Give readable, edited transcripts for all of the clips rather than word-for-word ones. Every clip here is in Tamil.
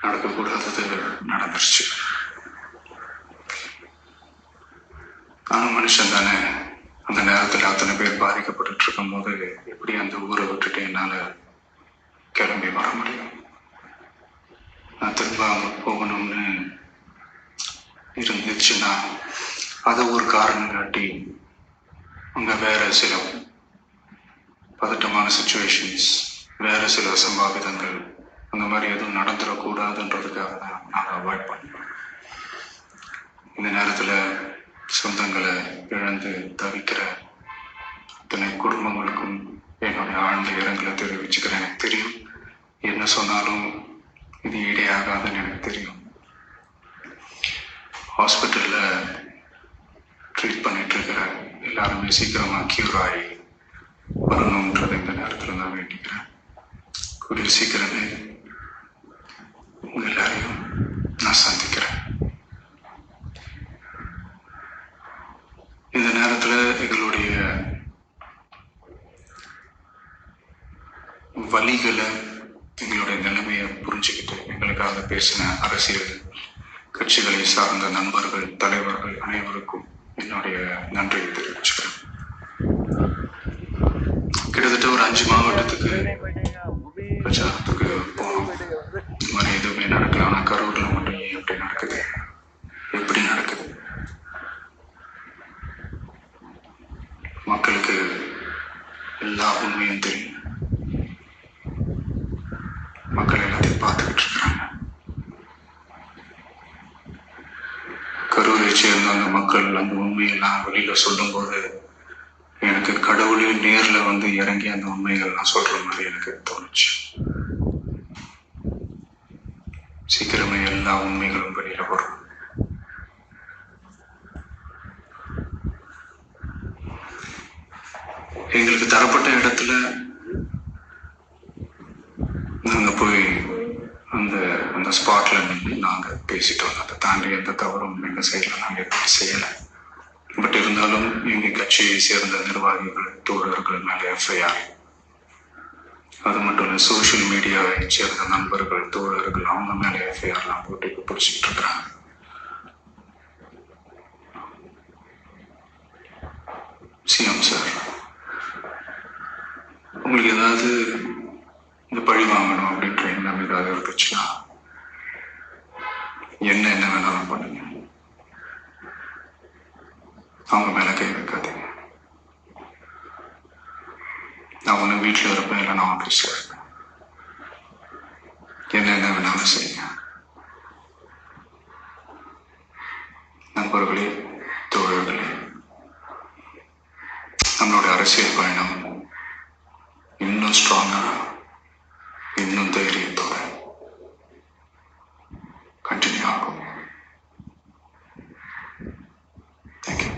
நடக்கக்கூடாதது நடந்துருச்சு. நானும் மனுஷன் தானே. அந்த நேரத்தில் அத்தனை பேர் பாதிக்கப்பட்டு இருக்கும் போது எப்படி அந்த ஊரை விட்டுட்டு என்னால் கிளம்பி வர முடியும்? நான் திரும்ப அங்கே போகணும்னு இருந்துச்சுன்னா அதை ஒரு காரணம் காட்டி அங்கே வேற சில பதட்டமான சுச்சுவேஷன்ஸ், வேற சில சம்பாவிதங்கள் அந்த மாதிரி எதுவும் நடந்துடக்கூடாதுன்றதுக்காக தான் நான் அவாய்ட் பண்ணுவேன். இந்த நேரத்தில் சொந்தங்களை இழந்து தவிக்கிற அத்தனை குடும்பங்களுக்கும் என்னுடைய ஆழ்ந்த இரங்கலை தெரிவிச்சுக்கிறேன். எனக்கு தெரியும் என்ன சொன்னாலும் இது ஈடையாகாதுன்னு எனக்கு தெரியும். ஹாஸ்பிட்டலில் ட்ரீட் பண்ணிட்டு இருக்கிற எல்லாருமே சீக்கிரமாக க்யூர் ஆகி வரணுன்றதை இந்த நேரத்தில் நான் வேண்டிக்கிறேன். கூடிய சீக்கிரமே உங்க எல்லாரையும் நான் சந்திக்கிறேன். இந்த நேரத்தில் எங்களுடைய வலிகளை, எங்களுடைய நிலைமையை புரிஞ்சுக்கிட்டு எங்களுக்காக பேசின அரசியல் கட்சிகளை சார்ந்த நண்பர்கள், தலைவர்கள் அனைவருக்கும் என்னுடைய நன்றியை தெரிவிச்சுக்கிறேன். கிட்டத்தட்ட ஒரு 5 மாவட்டத்துக்கு பிரச்சாரத்துக்கு போனோம். இந்த மாதிரி எதுவுமே நடக்கல. ஆனால் கரூரில் மட்டும் ஏன் எப்படி நடக்குது, எப்படி நடக்குது? மக்களுக்கு எல்லா உண்மையும் தெரியும். மக்கள் எல்லாத்தையும் பார்த்துக்கிட்டு இருக்கிறாங்க. கரூரை சேர்ந்த அந்த மக்கள் அந்த உண்மையெல்லாம் வெளியில சொல்லும் போது எனக்கு கடவுளே நேர்ல வந்து இறங்கி அந்த உண்மைகள்லாம் சொல்ற மாதிரி எனக்கு தோணுச்சு. சீக்கிரமே எல்லா உண்மைகளும் வெளியில வரும். எங்களுக்கு தரப்பட்ட இடத்துல நாங்க போய் அந்த ஸ்பாட்ல நின்று நாங்க பேசிட்டோம். அதை தாண்டி எந்த தவறும் எங்க சைட்ல நாங்க எப்படி செய்யலை. பட் இருந்தாலும் எங்க கட்சியை சேர்ந்த நிர்வாகிகள், தோழர்கள் மேலே எஃப்ஐஆர், அது மட்டும் இல்லை சோசியல் மீடியாவை சேர்ந்த நண்பர்கள், தோழர்கள் அவங்க மேலே எஃப்ஐஆர்லாம் போட்டு இப்போ பிடிச்சிட்டு இருக்கிறாங்க. சிஎம் சார், உங்களுக்கு ஏதாவது இந்த பழி வாங்கணும் அப்படின்ற எண்ணம் ஏதாவது இருந்துச்சுன்னா என்ன வேணாலும் பண்ணுங்க. அவங்க மேல கை வைக்காதீங்க. நான் ஒன்று வீட்டில் இருப்பேன், இல்லை நான் ஆஃபீஸில் இருப்பேன். என்ன வேணாலும் செய்யுங்க. நண்பர்களே, தோழர்களே, நம்மளோட அரசியல் பயணம் இன்னும் ஸ்ட்ராங்கா, இன்னும் தைரியத்தோட கண்டினியூ ஆகும். தேங்க்யூ.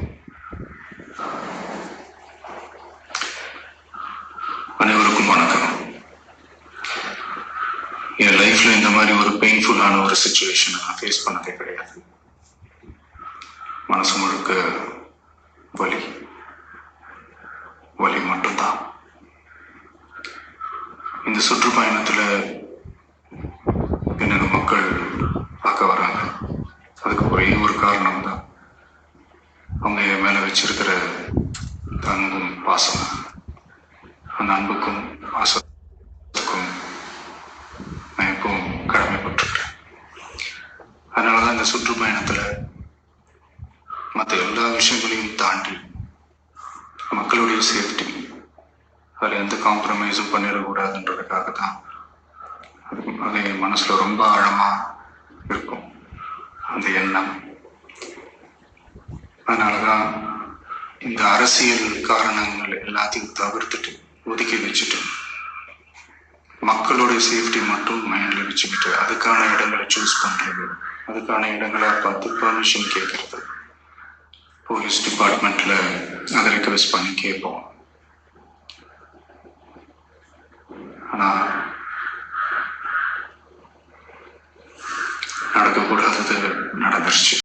அனைவருக்கும் வணக்கம். என் லைஃப்ல இந்த மாதிரி ஒரு பெயின்ஃபுல்லான ஒரு சிச்சுவேஷனை நான் ஃபேஸ் பண்ணதே கிடையாது. மனசு முழுக்க வலி மட்டும்தான். இந்த சுற்றுப்பயணத்துல என்னென்ன மக்கள் பார்க்க வராங்க, அதுக்கு ஒரே ஒரு காரணம் தான், அவங்க என் மேல வச்சிருக்கிற அன்பும் பாசம். அந்த அன்புக்கும் பாசத்துக்கும் நான் எப்பவும் கடமைப்பட்டிருக்கிறேன். அதனாலதான் இந்த சுற்றுப்பயணத்துல மற்ற எல்லா விஷயங்களையும் தாண்டி மக்களுடைய சேஃப்டி, அதில் எந்த காம்ப்ரமைஸும் பண்ணிடக்கூடாதுன்றதுக்காக தான் அது என் மனசுல ரொம்ப ஆழமா இருக்கும் அந்த எண்ணம். அதனாலதான் இந்த அரசியல் காரணங்கள் எல்லாத்தையும் தவிர்த்துட்டு ஒதுக்கி வச்சுட்டு மக்களுடைய சேஃப்டி மட்டும் மைண்ட்ல வச்சுக்கிட்டு அதுக்கான இடங்களை சூஸ் பண்றது, அதுக்கான இடங்களை பார்த்து பர்மிஷன் கேட்கறது, போலீஸ் டிபார்ட்மெண்ட்ல அதை ரிக்வெஸ்ட் பண்ணி கேட்போம். ஆனா நடக்கக்கூடாதது நடந்துருச்சு.